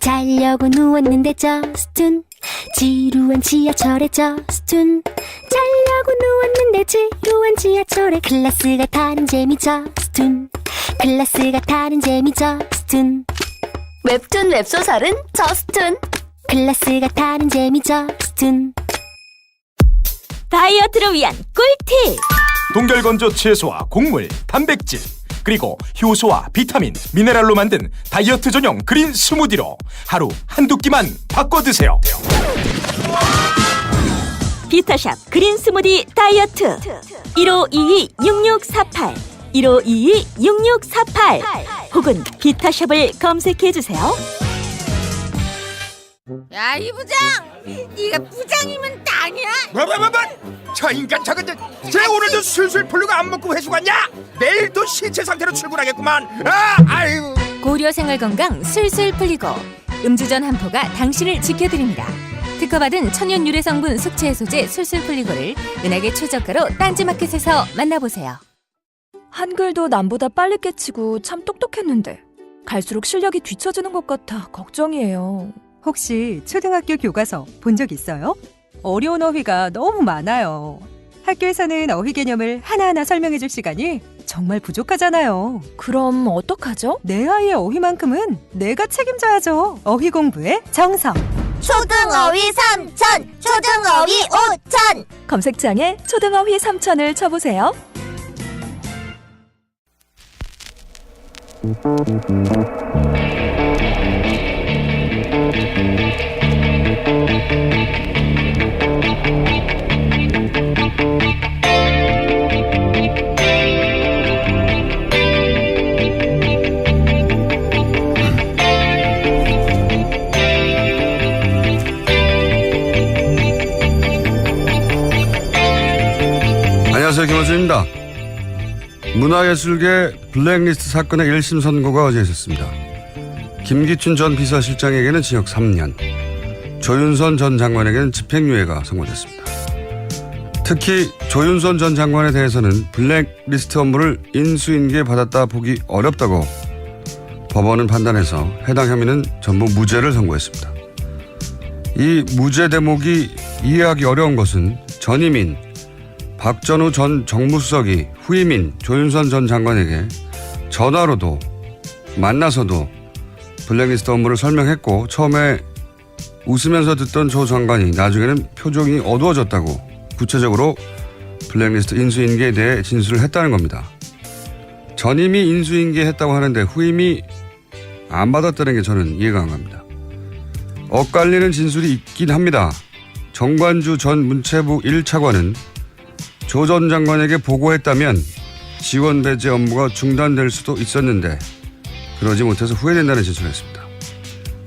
자려고 누웠는데 저스툰 지루한 지하철에 저스툰 자려고 누웠는데 지루한 지하철에 클래스가 다른 재미 저스툰 클래스가 다른 재미 저스툰 웹툰 웹소설은 저스툰 클래스가 다른 재미 저스툰 다이어트를 위한 꿀팁 동결건조 채소와 곡물, 단백질 그리고 효소와 비타민, 미네랄로 만든 다이어트 전용 그린 스무디로 하루 한두 끼만 바꿔 드세요. 비타샵 그린 스무디 다이어트 1522-6648 1522-6648 혹은 비타샵을 검색해주세요. 야, 이 부장! 네가 부장이면 땅이야? 뭐? 저 인간 저거 쟤 오늘도 술술 풀리고 안 먹고 회수 갔냐? 내일도 신체 상태로 출근하겠구만. 아유. 고려 생활건강 술술 풀리고 음주전 한포가 당신을 지켜드립니다. 특허받은 천연 유래 성분 숙취 해소제 술술 풀리고를 은하계 최저가로 딴지마켓에서 만나보세요. 한글도 남보다 빨리 깨치고 참 똑똑했는데 갈수록 실력이 뒤처지는 것 같아 걱정이에요. 혹시 초등학교 교과서 본 적 있어요? 어려운 어휘가 너무 많아요. 학교에서는 어휘 개념을 하나하나 설명해 줄 시간이 정말 부족하잖아요. 그럼 어떡하죠? 내 아이의 어휘만큼은 내가 책임져야죠. 어휘 공부의 정성. 초등어휘 3천, 초등어휘 5천. 검색창에 초등어휘 3천을 쳐보세요. 안녕하세요, 김원준입니다. 문화예술계 블랙리스트 사건의 1심 선고가 어제 있었습니다. 김기춘 전 비서실장에게는 징역 3년, 조윤선 전 장관에게는 집행유예가 선고됐습니다. 특히 조윤선 전 장관에 대해서는 블랙리스트 업무를 인수인계받았다 보기 어렵다고 법원은 판단해서 해당 혐의는 전부 무죄를 선고했습니다. 이 무죄 대목이 이해하기 어려운 것은 전임인 박전우 전 정무수석이 후임인 조윤선 전 장관에게 전화로도 만나서도 블랙리스트 업무를 설명했고 처음에 웃으면서 듣던 조 장관이 나중에는 표정이 어두워졌다고 구체적으로 블랙리스트 인수인계에 대해 진술을 했다는 겁니다. 전임이 인수인계했다고 하는데 후임이 안 받았다는 게 저는 이해가 안 갑니다. 엇갈리는 진술이 있긴 합니다. 정관주 전 문체부 1차관은 조 전 장관에게 보고했다면 지원 배제 업무가 중단될 수도 있었는데 그러지 못해서 후회된다는 진술을 했습니다.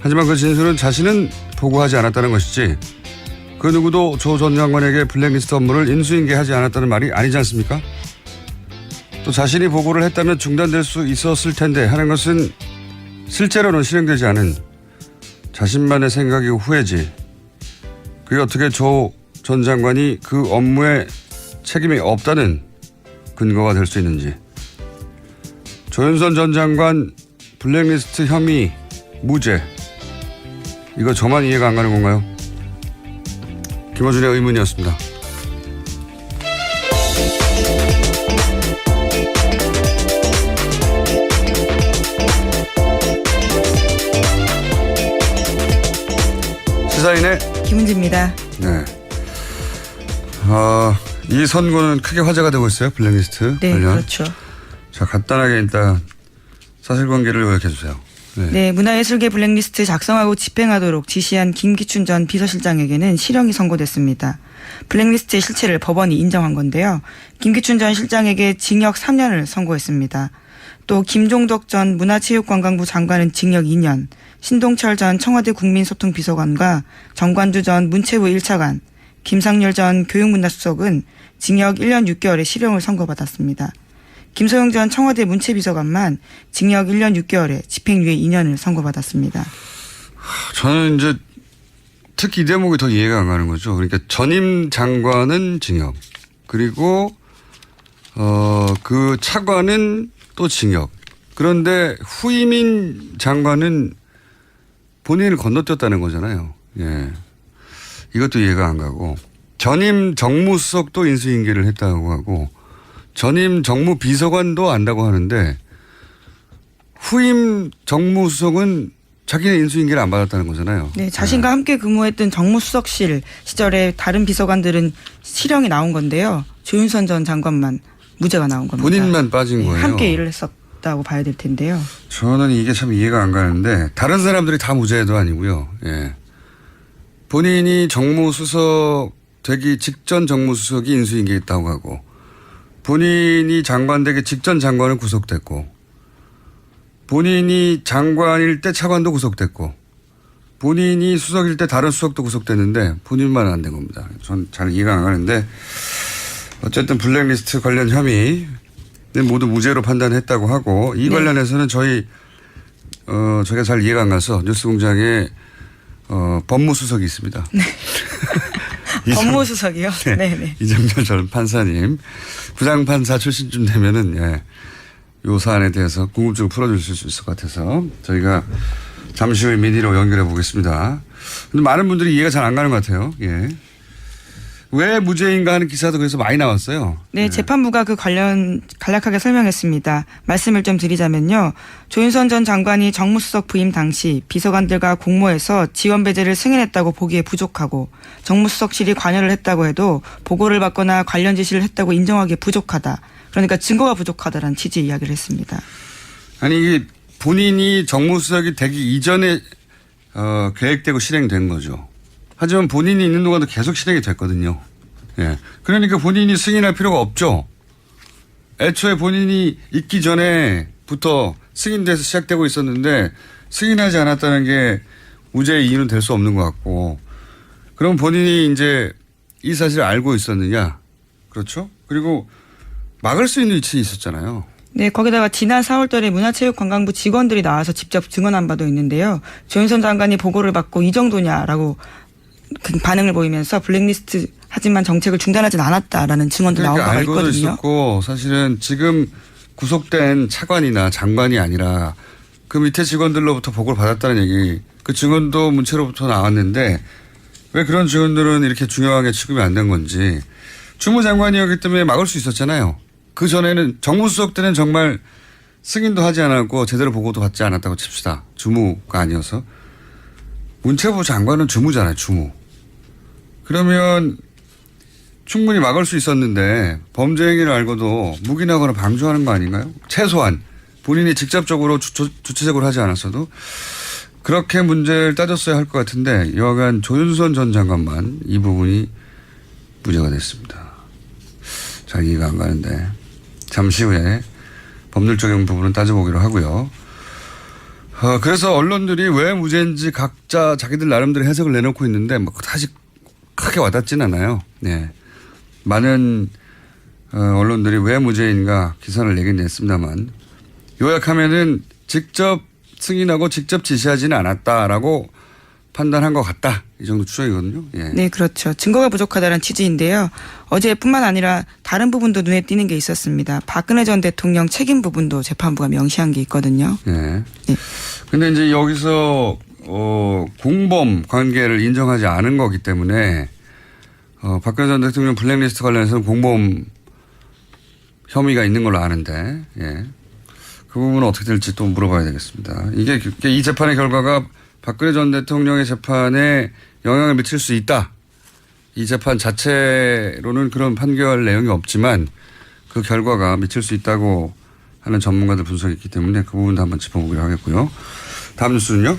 하지만 그 진술은 자신은 보고하지 않았다는 것이지 그 누구도 조 전 장관에게 블랙리스트 업무를 인수인계하지 않았다는 말이 아니지 않습니까? 또 자신이 보고를 했다면 중단될 수 있었을 텐데 하는 것은 실제로는 실행되지 않은 자신만의 생각이고 후회지. 그게 어떻게 조 전 장관이 그 업무에 책임이 없다는 근거가 될 수 있는지. 조윤선 전 장관 블랙리스트 혐의 무죄. 이거 저만 이해가 안 가는 건가요? 김어준의 의문이었습니다. 시사인의 김은지입니다. 네. 이 선고는 크게 화제가 되고 있어요. 블랙리스트 네, 관련. 그렇죠. 자, 간단하게 일단 사실관계를 요약해 주세요. 네, 문화예술계 블랙리스트 작성하고 집행하도록 지시한 김기춘 전 비서실장에게는 실형이 선고됐습니다. 블랙리스트의 실체를 법원이 인정한 건데요. 김기춘 전 실장에게 징역 3년을 선고했습니다. 또 김종덕 전 문화체육관광부 장관은 징역 2년, 신동철 전 청와대 국민소통비서관과 정관주 전 문체부 1차관, 김상렬 전 교육문화수석은 징역 1년 6개월의 실형을 선고받았습니다. 김소영 전 청와대 문체비서관만 징역 1년 6개월에 집행유예 2년을 선고받았습니다. 저는 이제 특히 이 대목이 더 이해가 안 가는 거죠. 그러니까 전임 장관은 징역, 그리고 그 차관은 또 징역. 그런데 후임인 장관은 본인을 건너뛰었다는 거잖아요. 예. 이것도 이해가 안 가고 전임 정무수석도 인수인계를 했다고 하고 전임 정무비서관도 안다고 하는데 후임 정무수석은 자기네 인수인계를 안 받았다는 거잖아요. 네, 자신과 함께 근무했던 정무수석실 시절에 다른 비서관들은 실형이 나온 건데요. 조윤선 전 장관만 무죄가 나온 겁니다. 본인만 빠진 거예요. 함께 일을 했었다고 봐야 될 텐데요. 저는 이게 참 이해가 안 가는데 다른 사람들이 다 무죄도 아니고요. 예. 본인이 정무수석 되기 직전 정무수석이 인수인계했다고 하고 본인이 장관 되기 직전 장관은 구속됐고 본인이 장관일 때 차관도 구속됐고 본인이 수석일 때 다른 수석도 구속됐는데 본인만 안 된 겁니다. 전 잘 이해가 안 가는데 어쨌든 블랙리스트 관련 혐의 모두 무죄로 판단했다고 하고 이 관련해서는 저희가 잘 이해가 안 가서 뉴스공장에 법무수석이 있습니다. 네. 법무수석이요? 네. 네. 이정렬 전 판사님 부장판사 출신쯤 되면은 예, 요 사안에 대해서 궁금증을 풀어주실 수 있을 것 같아서 저희가 잠시 후에 미니로 연결해 보겠습니다. 근데 많은 분들이 이해가 잘 안 가는 것 같아요. 예. 왜 무죄인가 하는 기사도 그래서 많이 나왔어요. 네, 재판부가 그 관련 간략하게 설명했습니다. 말씀을 좀 드리자면요. 조윤선 전 장관이 정무수석 부임 당시 비서관들과 공모해서 지원 배제를 승인했다고 보기에 부족하고 정무수석실이 관여를 했다고 해도 보고를 받거나 관련 지시를 했다고 인정하기에 부족하다. 그러니까 증거가 부족하다라는 취지의 이야기를 했습니다. 아니 이게 본인이 정무수석이 되기 이전에 계획되고 실행된 거죠. 하지만 본인이 있는 동안도 계속 실행이 됐거든요. 예. 그러니까 본인이 승인할 필요가 없죠. 애초에 본인이 있기 전에부터 승인돼서 시작되고 있었는데 승인하지 않았다는 게 무죄의 이유는 될 수 없는 것 같고 그럼 본인이 이제 이 사실을 알고 있었느냐. 그렇죠. 그리고 막을 수 있는 위치에 있었잖아요. 네, 거기다가 지난 4월달에 문화체육관광부 직원들이 나와서 직접 증언한 바도 있는데요. 조윤선 장관이 보고를 받고 이 정도냐라고 반응을 보이면서 블랙리스트 하지만 정책을 중단하진 않았다라는 증언도 나온 바가 알고도 있거든요. 있었고 사실은 지금 구속된 차관이나 장관이 아니라 그 밑에 직원들로부터 보고를 받았다는 얘기 그 증언도 문체로부터 나왔는데 왜 그런 증언들은 이렇게 중요하게 취급이 안 된 건지 주무장관이었기 때문에 막을 수 있었잖아요. 그 전에는 정무수석 때는 정말 승인도 하지 않았고 제대로 보고도 받지 않았다고 칩시다. 주무가 아니어서. 문체부 장관은 주무잖아요. 주무. 그러면 충분히 막을 수 있었는데 범죄 행위를 알고도 묵인하거나 방조하는 거 아닌가요? 최소한 본인이 직접적으로 주체적으로 하지 않았어도 그렇게 문제를 따졌어야 할 것 같은데 여하간 조윤선 전 장관만 이 부분이 무죄가 됐습니다. 잘 이해가 안 가는데 잠시 후에 법률적인 부분은 따져보기로 하고요. 그래서 언론들이 왜 무죄인지 각자 자기들 나름대로 해석을 내놓고 있는데 뭐 사실 크게 와닿지는 않아요. 네. 많은 언론들이 왜 무죄인가 기사를 내긴 냈습니다만 요약하면은 직접 승인하고 직접 지시하지는 않았다라고 판단한 것 같다. 이 정도 추정이거든요. 예. 네, 그렇죠. 증거가 부족하다는 취지인데요. 어제뿐만 아니라 다른 부분도 눈에 띄는 게 있었습니다. 박근혜 전 대통령 책임 부분도 재판부가 명시한 게 있거든요. 네. 근데 이제 여기서 공범 관계를 인정하지 않은 거기 때문에 박근혜 전 대통령 블랙리스트 관련해서는 공범 혐의가 있는 걸로 아는데 예. 그 부분은 어떻게 될지 또 물어봐야 되겠습니다. 이게 이 재판의 결과가 박근혜 전 대통령의 재판에 영향을 미칠 수 있다. 이 재판 자체로는 그런 판결 내용이 없지만 그 결과가 미칠 수 있다고 하는 전문가들 분석이 있기 때문에 그 부분도 한번 짚어보기로 하겠고요. 다음 뉴스는요?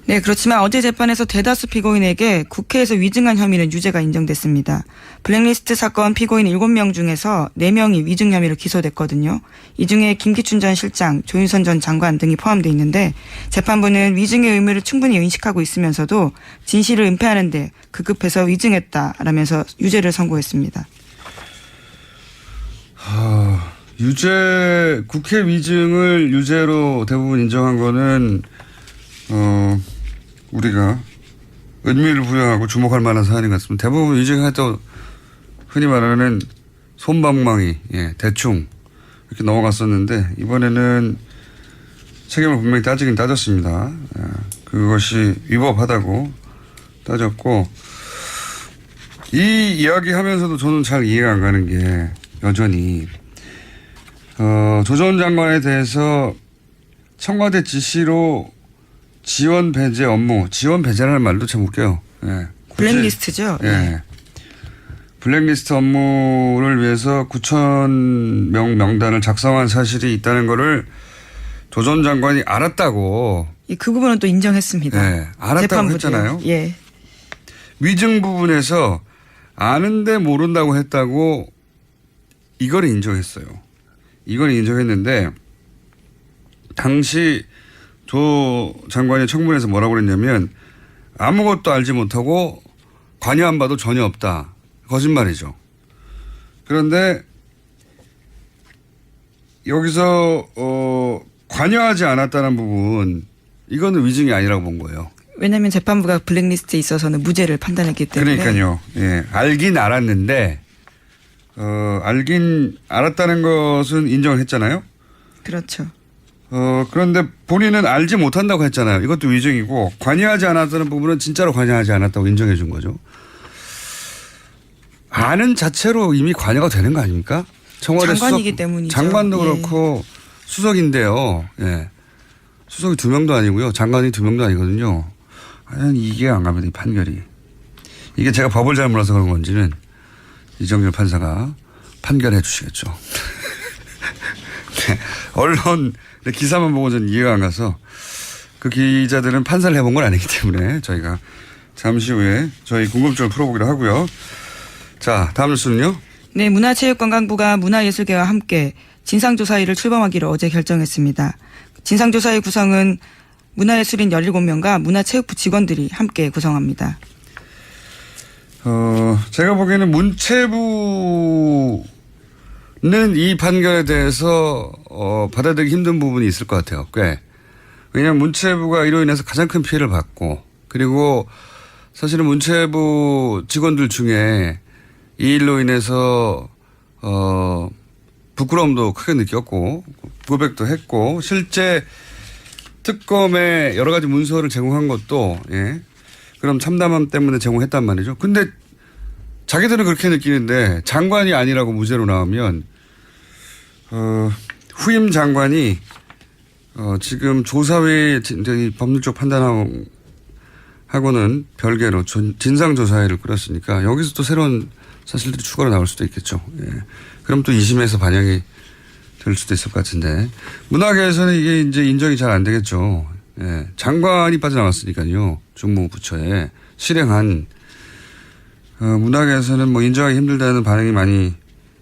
네, 그렇지만 어제 재판에서 대다수 피고인에게 국회에서 위증한 혐의는 유죄가 인정됐습니다. 블랙리스트 사건 피고인 7명 중에서 4명이 위증 혐의로 기소됐거든요. 이 중에 김기춘 전 실장, 조윤선 전 장관 등이 포함되어 있는데 재판부는 위증의 의무를 충분히 인식하고 있으면서도 진실을 은폐하는 데 급급해서 위증했다라면서 유죄를 선고했습니다. 국회 위증을 유죄로 대부분 인정한 거는 우리가 의미를 부여하고 주목할 만한 사안인 것 같습니다. 대부분 위증해도 흔히 말하는 솜방망이, 대충 이렇게 넘어갔었는데 이번에는 책임을 분명히 따지긴 따졌습니다. 그것이 위법하다고 따졌고, 이 이야기 하면서도 저는 잘 이해가 안 가는 게 여전히 조 전 장관에 대해서 청와대 지시로 지원 배제 업무, 지원 배제라는 말도 참 웃겨요. 예. 블랙리스트죠. 예. 블랙리스트 업무를 위해서 9,000명 명단을 작성한 사실이 있다는 거를 조 전 장관이 알았다고. 그 부분은 또 인정했습니다. 예. 알았다고 재판부도요. 했잖아요. 예. 위증 부분에서 아는데 모른다고 했다고 이걸 인정했어요. 이걸 인정했는데 당시 조 장관이 청문회에서 뭐라고 그랬냐면 아무것도 알지 못하고 관여한 바도 전혀 없다. 거짓말이죠. 그런데 여기서 관여하지 않았다는 부분, 이거는 위증이 아니라고 본 거예요. 왜냐하면 재판부가 블랙리스트에 있어서는 무죄를 판단했기 때문에. 그러니까요. 예, 알긴 알았는데 알긴 알았다는 것은 인정을 했잖아요. 그렇죠. 그런데 본인은 알지 못한다고 했잖아요. 이것도 위증이고, 관여하지 않았다는 부분은 진짜로 관여하지 않았다고 인정해 준 거죠. 아는 자체로 이미 관여가 되는 거 아닙니까? 청와대 장관이기 수석, 때문이죠. 장관도 예. 그렇고 수석인데요. 예. 수석이 2명도 아니고요. 장관이 2명도 아니거든요. 아니, 이게 안 갑니다. 이 판결이. 이게 제가 법을 잘 몰라서 그런 건지는 이정열 판사가 판결해 주시겠죠. 네. 언론 기사만 보고 전 이해가 안 가서, 그 기자들은 판사를 해본 건 아니기 때문에 저희가 잠시 후에 저희 궁금증을 풀어보기로 하고요. 자, 다음 뉴스는요. 네, 문화체육관광부가 문화예술계와 함께 진상조사위를 출범하기로 어제 결정했습니다. 진상조사위 구성은 문화예술인 17명과 문화체육부 직원들이 함께 구성합니다. 제가 보기에는 문체부는 이 판결에 대해서 받아들이기 힘든 부분이 있을 것 같아요. 꽤. 왜냐하면 문체부가 이로 인해서 가장 큰 피해를 받고, 그리고 사실은 문체부 직원들 중에 이 일로 인해서 부끄러움도 크게 느꼈고 고백도 했고, 실제 특검에 여러 가지 문서를 제공한 것도 그럼 참담함 때문에 제공했단 말이죠. 근데 자기들은 그렇게 느끼는데 장관이 아니라고 무죄로 나오면 후임 장관이 지금 조사위 법률적 판단하고는 별개로 진상조사회를 꾸렸으니까 여기서 또 새로운 사실들이 추가로 나올 수도 있겠죠. 예. 그럼 또 2심에서 반영이 될 수도 있을 것 같은데, 문화계에서는 이게 이제 인정이 잘 안 되겠죠. 예. 장관이 빠져나왔으니까요. 중무부처에 실행한, 문화계에서는 뭐 인정하기 힘들다는 반응이 많이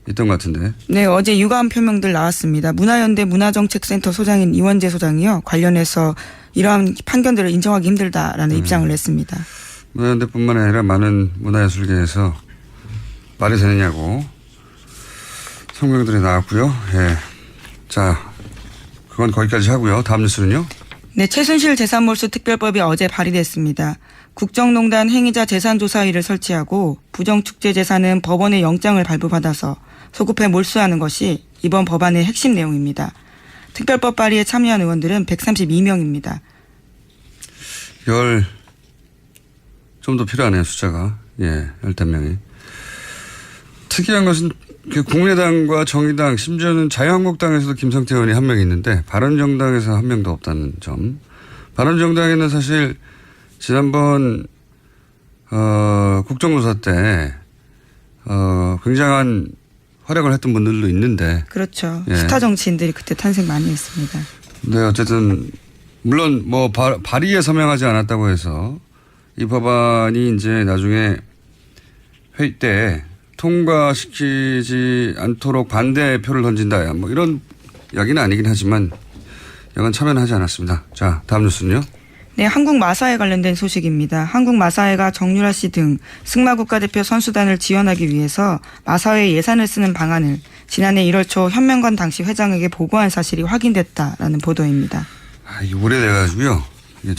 있던 것 같은데. 네, 어제 유감 표명들 나왔습니다. 문화연대 문화정책센터 소장인 이원재 소장이요, 관련해서 이러한 판결들을 인정하기 힘들다라는 입장을 냈습니다. 문화연대뿐만 아니라 많은 문화예술계에서 말이 되느냐고 성명들이 나왔고요. 예. 자, 그건 거기까지 하고요. 다음 뉴스는요. 네, 최순실 재산몰수 특별법이 어제 발의됐습니다. 국정농단 행위자 재산조사위를 설치하고 부정축제 재산은 법원의 영장을 발부받아서 소급해 몰수하는 것이 이번 법안의 핵심 내용입니다. 특별법 발의에 참여한 의원들은 132명입니다. 좀 더 필요하네요, 숫자가. 예, 15명이. 특이한 것은 국민의당과 정의당, 심지어는 자유한국당에서도 김성태 의원이 한 명 있는데 바른정당에서 한 명도 없다는 점. 바른정당에는 사실 지난번 국정조사 때 굉장한 활약을 했던 분들도 있는데. 그렇죠. 예. 스타 정치인들이 그때 탄생 많이 했습니다. 네, 어쨌든 물론 뭐 발의에 서명하지 않았다고 해서 이 법안이 이제 나중에 회의 때 통과시키지 않도록 반대표를 던진다, 뭐 이런 이야기는 아니긴 하지만 여간 참여는 하지 않았습니다. 자, 다음 뉴스는요. 네, 한국마사회 관련된 소식입니다. 한국마사회가 정유라 씨 등 승마 국가대표 선수단을 지원하기 위해서 마사회 예산을 쓰는 방안을 지난해 1월 초 현명관 당시 회장에게 보고한 사실이 확인됐다라는 보도입니다. 이게 오래돼가지고요. 이게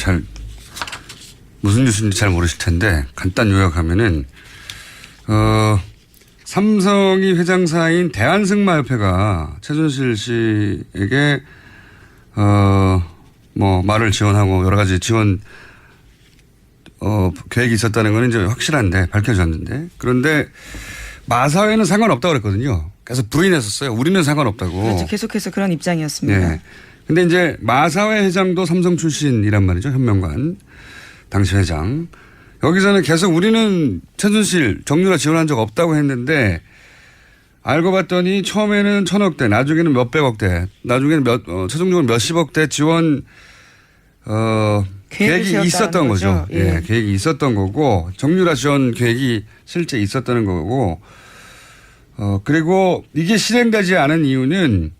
무슨 뉴스인지 잘 모르실 텐데 간단 요약하면은 삼성이 회장사인 대한승마협회가 최순실 씨에게 뭐 말을 지원하고 여러 가지 지원 계획이 있었다는 건 이제 확실한데 밝혀졌는데 그런데 마사회는 상관없다고 그랬거든요. 계속 부인했었어요. 우리는 상관없다고. 그렇죠. 계속해서 그런 입장이었습니다. 네. 근데 이제 마사회 회장도 삼성 출신이란 말이죠. 현명관 당시 회장. 여기서는 계속 우리는 최순실 정유라 지원한 적 없다고 했는데 알고 봤더니 처음에는 1,000억대, 나중에는 몇백억대, 나중에는 최종적으로 몇십억대 지원 계획이 있었던 거죠. 예, 계획이 있었던 거고 정유라 지원 계획이 실제 있었다는 거고 그리고 이게 실행되지 않은 이유는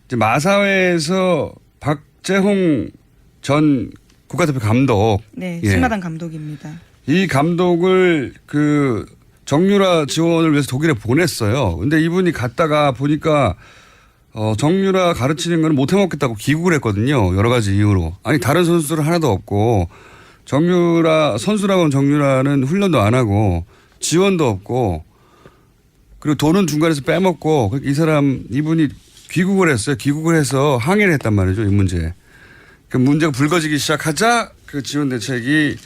이제 마사회에서 박재홍 전 국가대표 감독. 네, 예. 신마당 감독입니다. 이 감독을 그 정유라 지원을 위해서 독일에 보냈어요. 근데 이분이 갔다가 보니까 정유라 가르치는 건 못 해먹겠다고 귀국을 했거든요. 여러 가지 이유로. 아니 다른 선수들은 하나도 없고 정유라 선수라고는 정유라는 훈련도 안 하고 지원도 없고 그리고 돈은 중간에서 빼먹고 이분이 귀국을 했어요. 귀국을 해서 항의를 했단 말이죠. 이 문제. 그 문제가 불거지기 시작하자 그 지원 대책이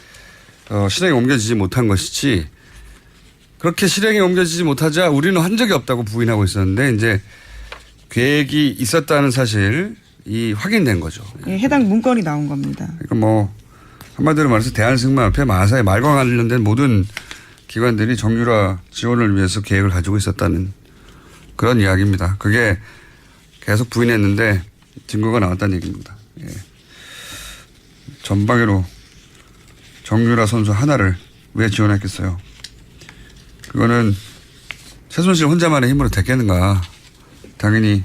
실행에 옮겨지지 못한 것이지 그렇게 실행에 옮겨지지 못하자 우리는 한 적이 없다고 부인하고 있었는데 이제 계획이 있었다는 사실이 확인된 거죠. 예, 해당 문건이 나온 겁니다. 그러니까 뭐 한마디로 말해서 대한승마협회 마사회 말과 관련된 모든 기관들이 정유라 지원을 위해서 계획을 가지고 있었다는 그런 이야기입니다. 그게 계속 부인했는데 증거가 나왔다는 얘기입니다. 예. 전방위로 정유라 선수 하나를 왜 지원했겠어요? 그거는 최순실 혼자만의 힘으로 됐겠는가? 당연히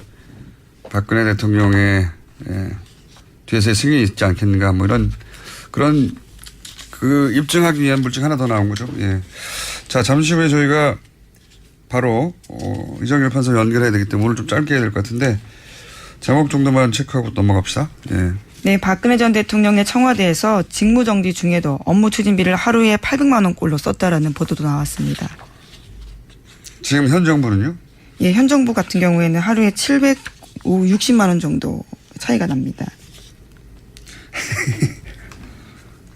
박근혜 대통령의 뒤에서의 승인이 있지 않겠는가? 뭐 이런 그런 그 입증하기 위한 물증 하나 더 나온 거죠. 예. 자, 잠시 후에 저희가 바로 이정열 판사 연결해야 되기 때문에 오늘 좀 짧게 해야 될 것 같은데 제목 정도만 체크하고 넘어갑시다. 예. 네, 박근혜 전 대통령의 청와대에서 직무정지 중에도 업무 추진비를 하루에 800만 원꼴로 썼다라는 보도도 나왔습니다. 지금 현 정부는요? 예, 현 정부 같은 경우에는 하루에 760만 원 정도 차이가 납니다.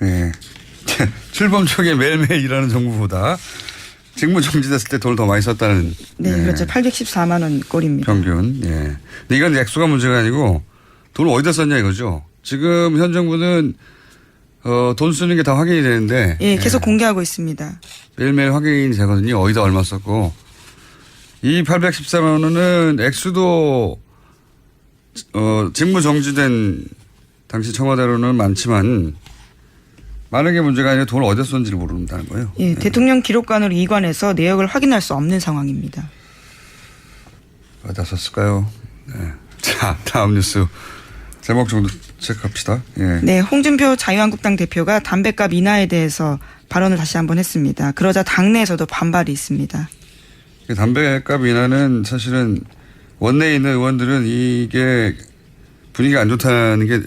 예. 출범초기에 매일매일 일하는 정부보다 직무 정지됐을 때 돈을 더 많이 썼다는. 네, 그렇죠. 814만 원 꼴입니다. 평균. 예. 근데 이건 액수가 문제가 아니고 돈을 어디다 썼냐 이거죠. 지금 현 정부는 돈 쓰는 게 다 확인이 되는데. 예, 계속 공개하고 있습니다. 매일매일 확인이 되거든요. 어디다 얼마 썼고. 이 814만 원은 액수도 직무 정지된 당시 청와대로는 많지만 많은 게 문제가 아니라 돈을 어디다 썼는지를 모른다는 거예요. 예, 대통령 기록관으로 이관해서 내역을 확인할 수 없는 상황입니다. 어디다 썼을까요? 네. 자, 다음 뉴스. 제목 정도 체크합시다. 예. 네, 홍준표 자유한국당 대표가 담배값 인하에 대해서 발언을 다시 한번 했습니다. 그러자 당내에서도 반발이 있습니다. 담배값 인하는 사실은 원내에 있는 의원들은 이게 분위기가 안 좋다는 게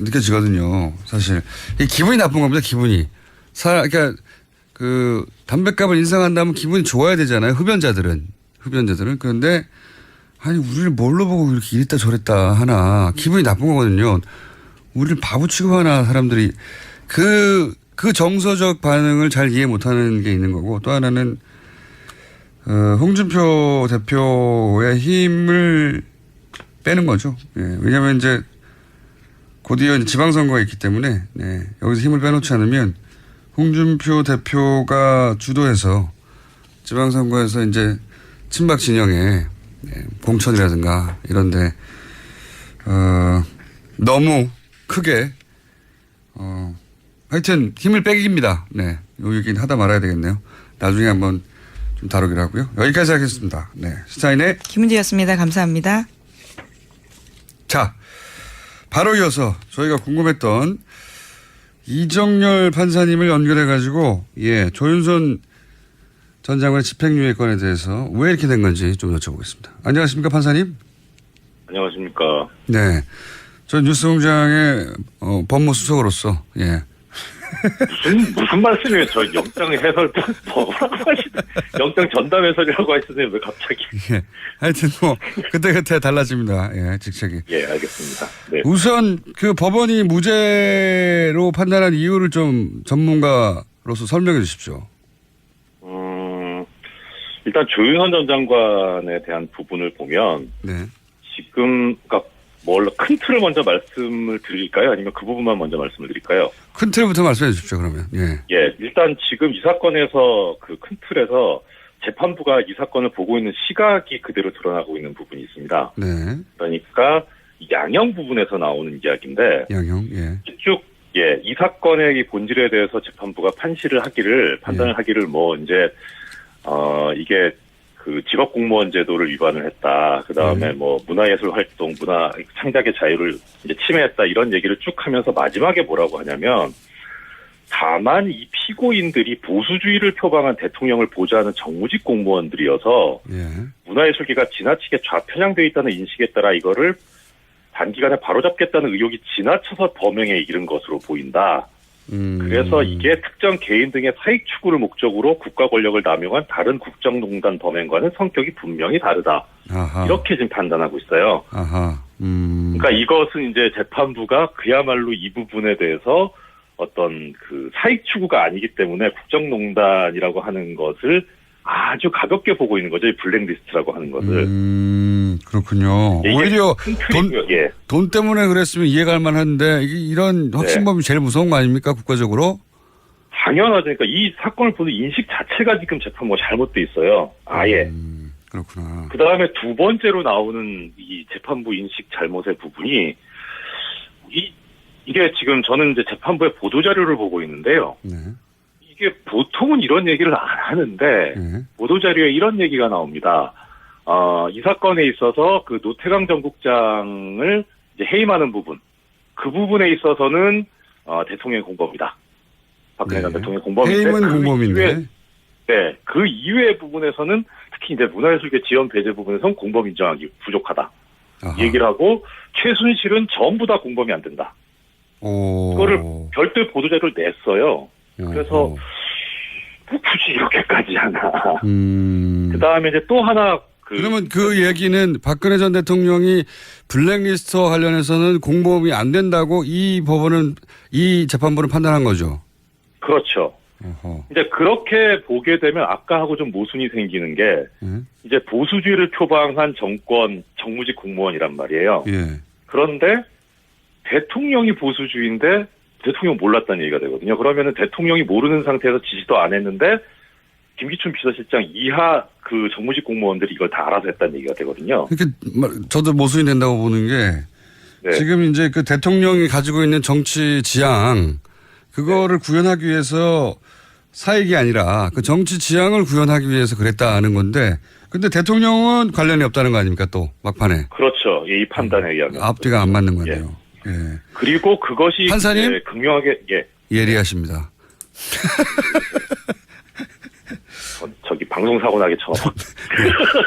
느껴지거든요. 사실 이게 기분이 나쁜 겁니다. 기분이. 그러니까 그 담배값을 인상한다면 기분이 좋아야 되잖아요. 흡연자들은. 그런데 아니 우리를 뭘로 보고 이렇게 이랬다 저랬다 하나 기분이 나쁜 거거든요. 우리를 바보 취급하나 사람들이 그 정서적 반응을 잘 이해 못하는 게 있는 거고 또 하나는 홍준표 대표의 힘을 빼는 거죠. 예, 왜냐하면 이제 곧이어 지방선거가 있기 때문에 네, 여기서 힘을 빼놓지 않으면 홍준표 대표가 주도해서 지방선거에서 이제 친박 진영에 공천이라든가 이런데 너무 크게 하여튼 힘을 빼깁니다. 네, 요 얘기는 하다 말아야 되겠네요. 나중에 한번 좀 다루기로 하고요. 여기까지 하겠습니다. 네, 시사인의 김은지였습니다. 감사합니다. 자, 바로 이어서 저희가 궁금했던 이정열 판사님을 연결해가지고 조윤선 전 장관의 집행유예 건에 대해서 왜 이렇게 된 건지 좀 여쭤보겠습니다. 안녕하십니까 판사님? 안녕하십니까. 네, 저 뉴스공장의 법무수석으로서 무슨 말씀이에요? 저 영장 해설 뭐라고 하시는 영장 전담 해설이라고 하시는데 왜 갑자기? 예. 하여튼 뭐 그때그때 달라집니다. 예, 직책이. 예, 알겠습니다. 네. 우선 그 법원이 무죄로 판단한 이유를 좀 전문가로서 설명해 주십시오. 일단 조윤선 전 장관에 대한 부분을 보면 네. 지금 그러니까 큰 틀을 먼저 말씀을 드릴까요? 아니면 그 부분만 먼저 말씀을 드릴까요? 큰 틀부터 말씀해 주십시오. 그러면. 예. 예, 일단 지금 이 사건에서 그 큰 틀에서 재판부가 이 사건을 보고 있는 시각이 그대로 드러나고 있는 부분이 있습니다. 네. 그러니까 양형 부분에서 나오는 이야기인데 양형. 예. 쭉 이 사건의 이 본질에 대해서 재판부가 판단을 하기를 뭐 이제 이게 그 직업 공무원 제도를 위반을 했다. 그 다음에 뭐 문화예술 활동, 문화 창작의 자유를 이제 침해했다. 이런 얘기를 쭉 하면서 마지막에 뭐라고 하냐면 다만 이 피고인들이 보수주의를 표방한 대통령을 보좌하는 정무직 공무원들이어서 문화예술계가 지나치게 좌편향되어 있다는 인식에 따라 이거를 단기간에 바로잡겠다는 의혹이 지나쳐서 범행에 이른 것으로 보인다. 그래서 이게 특정 개인 등의 사익 추구를 목적으로 국가 권력을 남용한 다른 국정농단 범행과는 성격이 분명히 다르다. 아하. 이렇게 지금 판단하고 있어요. 아하. 그러니까 이것은 이제 재판부가 그야말로 이 부분에 대해서 어떤 그 사익 추구가 아니기 때문에 국정농단이라고 하는 것을 아주 가볍게 보고 있는 거죠. 이 블랙리스트라고 하는 것을. 그렇군요. 오히려 돈 때문에 그랬으면 이해가 할 만한데 이런 확신범이 제일 무서운 거 아닙니까? 국가적으로? 당연하죠. 그러니까 이 사건을 보는 인식 자체가 지금 재판부가 잘못돼 있어요. 아예. 그렇구나. 그 다음에 두 번째로 나오는 이 재판부 인식 잘못의 부분이 이게 지금 저는 이제 재판부의 보도자료를 보고 있는데요. 네. 이게 보통은 이런 얘기를 안 하는데 보도자료에 이런 얘기가 나옵니다. 이 사건에 있어서 그 노태강 전국장을 이제 해임하는 부분, 그 부분에 있어서는 대통령의 공범이다. 박근혜 전 대통령의 공범인데 해임은 공범인데. 네, 그 이외의 부분에서는 특히 이제 문화예술계 지원 배제 부분에서는 공범 인정하기 부족하다. 이 얘기를 하고 최순실은 전부 다 공범이 안 된다. 그거를 별도의 보도자료를 냈어요. 그래서 뭐 굳이 이렇게까지 하나. 그 다음에 이제 또 하나. 그러면 그 얘기는 박근혜 전 대통령이 블랙리스트와 관련해서는 공범이 안 된다고 이 재판부는 판단한 거죠. 그렇죠. 이제 그렇게 보게 되면 아까하고 좀 모순이 생기는 게 이제 보수주의를 표방한 정무직 공무원이란 말이에요. 예. 그런데 대통령이 보수주의인데 대통령 몰랐다는 얘기가 되거든요. 그러면은 대통령이 모르는 상태에서 지시도 안 했는데 김기춘 비서실장 이하 그 정무직 공무원들이 이걸 다 알아서 했다는 얘기가 되거든요. 그러니까 저도 모순이 된다고 보는 게 지금 이제 그 대통령이 가지고 있는 정치 지향 그거를 구현하기 위해서 사익이 아니라 그 정치 지향을 구현하기 위해서 그랬다는 건데 근데 대통령은 관련이 없다는 거 아닙니까 또 막판에. 그렇죠. 이 판단에 의하면. 앞뒤가 안 맞는 거네요. 예. 그리고 그것이 판사님 극명하게 예리하십니다. 저기 방송 사고 나게 쳐봐.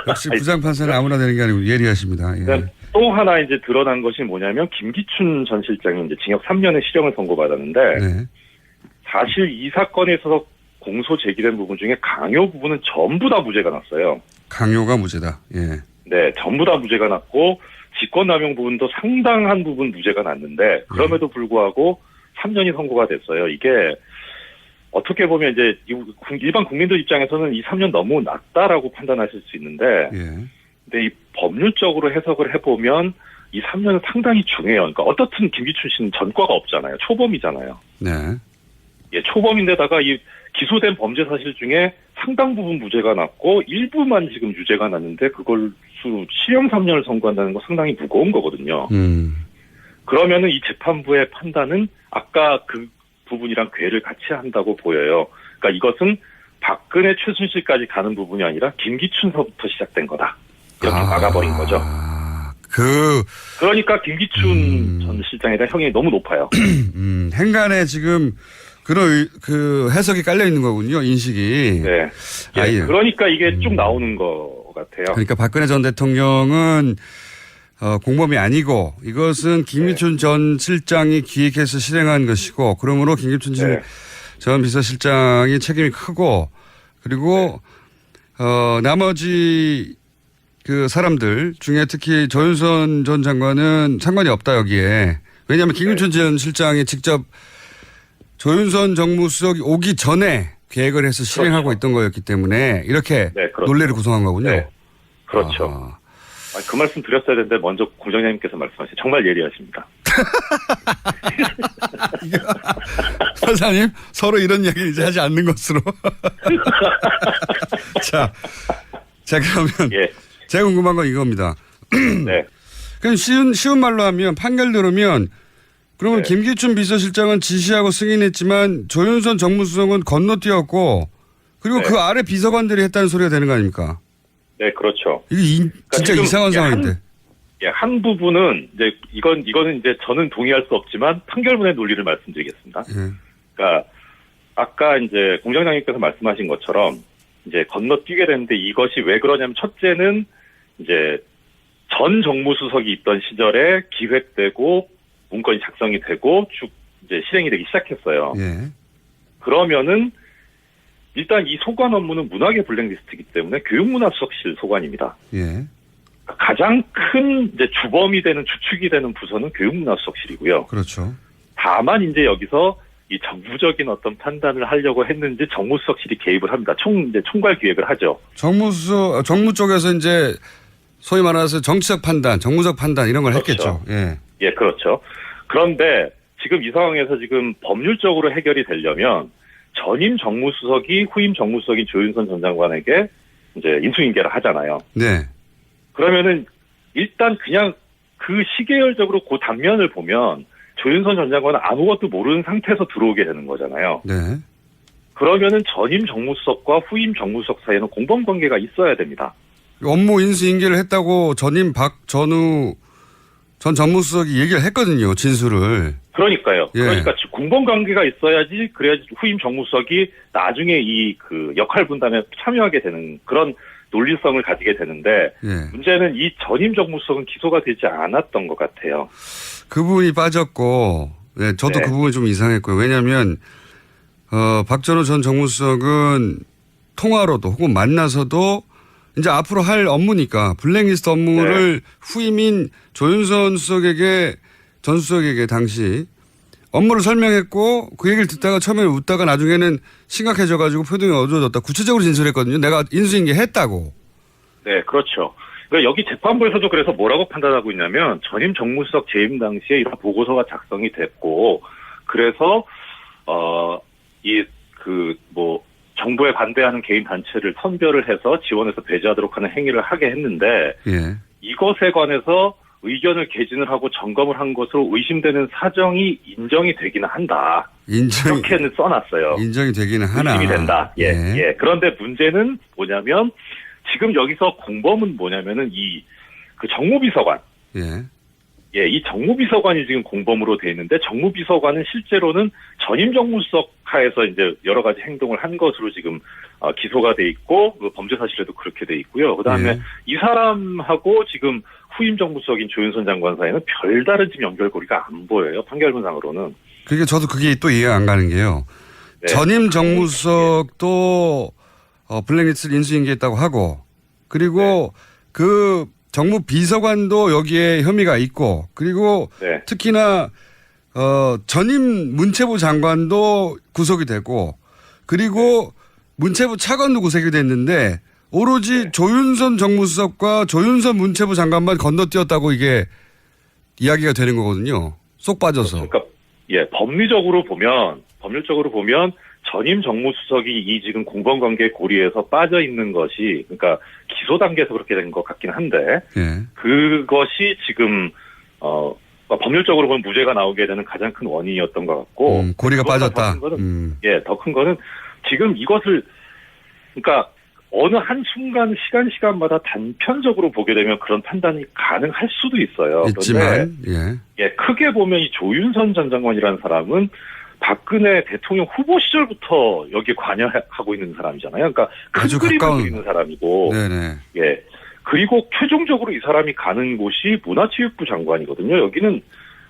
역시 부장 판사는 아무나 되는 게 아니고 예리하십니다. 예. 또 하나 이제 드러난 것이 뭐냐면 김기춘 전 실장이 이제 징역 3년의 실형을 선고받았는데 사실 이 사건에 있어서 공소 제기된 부분 중에 강요 부분은 전부 다 무죄가 났어요. 강요가 무죄다. 예. 네, 전부 다 무죄가 났고 직권남용 부분도 상당한 부분 무죄가 났는데 그럼에도 불구하고 3년이 선고가 됐어요. 이게 어떻게 보면 이제 일반 국민들 입장에서는 이 3년 너무 낮다라고 판단하실 수 있는데 근데 이 법률적으로 해석을 해보면 이 3년은 상당히 중요해요. 그러니까 어떻든 김기춘 씨는 전과가 없잖아요. 초범이잖아요. 네. 예, 초범인데다가 이 기소된 범죄 사실 중에 상당 부분 무죄가 났고 일부만 지금 유죄가 났는데 그걸 실형 3년을 선고한다는 거 상당히 무거운 거거든요. 그러면은 이 재판부의 판단은 아까 그 부분이랑 궤를 같이 한다고 보여요. 그러니까 이것은 박근혜 최순실까지 가는 부분이 아니라 김기춘서부터 시작된 거다. 이렇게 막아버린 거죠. 그러니까 김기춘 전 실장에 대한 형이 너무 높아요. 행간에 지금 그런 그 해석이 깔려 있는 거군요. 인식이. 네. 예, 그러니까 이게 쭉 나오는 것 같아요. 그러니까 박근혜 전 대통령은 공범이 아니고 이것은 김기춘 전 실장이 기획해서 실행한 것이고 그러므로 김기춘 전 비서실장이 책임이 크고 그리고 나머지 그 사람들 중에 특히 조윤선 전 장관은 상관이 없다 여기에. 왜냐하면 김기춘 전 실장이 직접 조윤선 정무수석이 오기 전에 계획을 해서 실행하고 있던 거였기 때문에 이렇게 논리를 구성한 거군요. 네. 그렇죠. 그 말씀 드렸어야 되는데 먼저 공장장님께서 말씀하신 정말 예리하십니다. 판사님 서로 이런 얘기를 이제 하지 않는 것으로. 자 그러면 제가 궁금한 건 이겁니다. 네. 그럼 쉬운 말로 하면 판결 들으면 그러면 김기춘 비서실장은 지시하고 승인했지만 조윤선 정무수석은 건너뛰었고 그리고 그 아래 비서관들이 했다는 소리가 되는 거 아닙니까? 네, 그렇죠. 이게 진짜 이상한 상황인데. 한 부분은 이제 이거는 이제 저는 동의할 수 없지만 판결문의 논리를 말씀드리겠습니다. 그러니까 아까 이제 공장장님께서 말씀하신 것처럼 이제 건너뛰게 되는데 이것이 왜 그러냐면 첫째는 이제 전 정무수석이 있던 시절에 기획되고 문건이 작성이 되고 쭉 이제 실행이 되기 시작했어요. 그러면은 일단 이 소관 업무는 문화계 블랙리스트이기 때문에 교육문화수석실 소관입니다. 가장 큰 이제 주범이 되는 주축이 되는 부서는 교육문화수석실이고요. 그렇죠. 다만 이제 여기서 이 정부적인 어떤 판단을 하려고 했는지 정무수석실이 개입을 합니다. 이제 총괄 기획을 하죠. 정무 쪽에서 이제 소위 말해서 정치적 판단, 정무적 판단 이런 걸 했겠죠. 예, 그렇죠. 그런데 지금 이 상황에서 지금 법률적으로 해결이 되려면 전임 정무수석이 후임 정무수석인 조윤선 전 장관에게 이제 인수인계를 하잖아요. 네. 그러면은 일단 그냥 그 시계열적으로 그 단면을 보면 조윤선 전 장관은 아무것도 모르는 상태에서 들어오게 되는 거잖아요. 네. 그러면은 전임 정무수석과 후임 정무수석 사이에는 공범 관계가 있어야 됩니다. 업무 인수인계를 했다고 전임 박전우 전 정무수석이 얘기를 했거든요. 진술을. 그러니까요. 그러니까 공범 관계가 있어야지 그래야지 후임 정무수석이 나중에 이 그 역할 분담에 참여하게 되는 그런 논리성을 가지게 되는데 문제는 이 전임 정무수석은 기소가 되지 않았던 것 같아요. 그 부분이 빠졌고 저도 그 부분이 좀 이상했고요. 왜냐하면 박전우 전 정무수석은 통화로도 혹은 만나서도 이제 앞으로 할 업무니까 블랙리스트 업무를 후임인 조윤선 전 수석에게 당시 업무를 설명했고 그 얘기를 듣다가 처음에 웃다가 나중에는 심각해져가지고 표정이 어두워졌다. 구체적으로 진술했거든요. 내가 인수인계 했다고. 네, 그렇죠. 그러니까 여기 재판부에서도 그래서 뭐라고 판단하고 있냐면 전임 정무수석 재임 당시에 이런 보고서가 작성이 됐고 그래서 정부에 반대하는 개인 단체를 선별을 해서 지원해서 배제하도록 하는 행위를 하게 했는데 이것에 관해서 의견을 개진을 하고 점검을 한 것으로 의심되는 사정이 인정이 되기는 한다. 이렇게는 써놨어요. 인정이 되기는 하나. 의심이 된다. 예. 그런데 문제는 뭐냐면 지금 여기서 공범은 뭐냐면은 그 정무비서관. 이 정무비서관이 지금 공범으로 돼 있는데 정무비서관은 실제로는 전임 정무수석 하에서 이제 여러 가지 행동을 한 것으로 지금 기소가 돼 있고 그 범죄 사실에도 그렇게 돼 있고요. 그다음에 이 사람하고 지금 후임 정무수석인 조윤선 장관 사이에는 별다른 지금 연결고리가 안 보여요. 판결문상으로는. 그게 저도 그게 또 이해가 안 가는 게요. 전임 정무수석도 블랙리스트를 인수인계했다고 하고 그리고 그 정무 비서관도 여기에 혐의가 있고 그리고 특히나 전임 문체부 장관도 구속이 되고 그리고 문체부 차관도 구속이 됐는데 오로지 조윤선 정무수석과 조윤선 문체부 장관만 건너뛰었다고 이게 이야기가 되는 거거든요. 쏙 빠져서. 그러니까 법률적으로 보면 전임 정무수석이 이 지금 공범관계 고리에서 빠져 있는 것이 그러니까 기소 단계에서 그렇게 된 것 같긴 한데 그것이 지금 법률적으로 보면 무죄가 나오게 되는 가장 큰 원인이었던 것 같고 고리가 빠졌다. 더 큰 거는 지금 이것을 그러니까 어느 한 순간 시간마다 단편적으로 보게 되면 그런 판단이 가능할 수도 있어요. 있지만 크게 보면 이 조윤선 전 장관이라는 사람은 박근혜 대통령 후보 시절부터 여기에 관여하고 있는 사람이잖아요. 그러니까 큰 아주 그림을 가까운 그리는 사람이고, 그리고 최종적으로 이 사람이 가는 곳이 문화체육부 장관이거든요. 여기는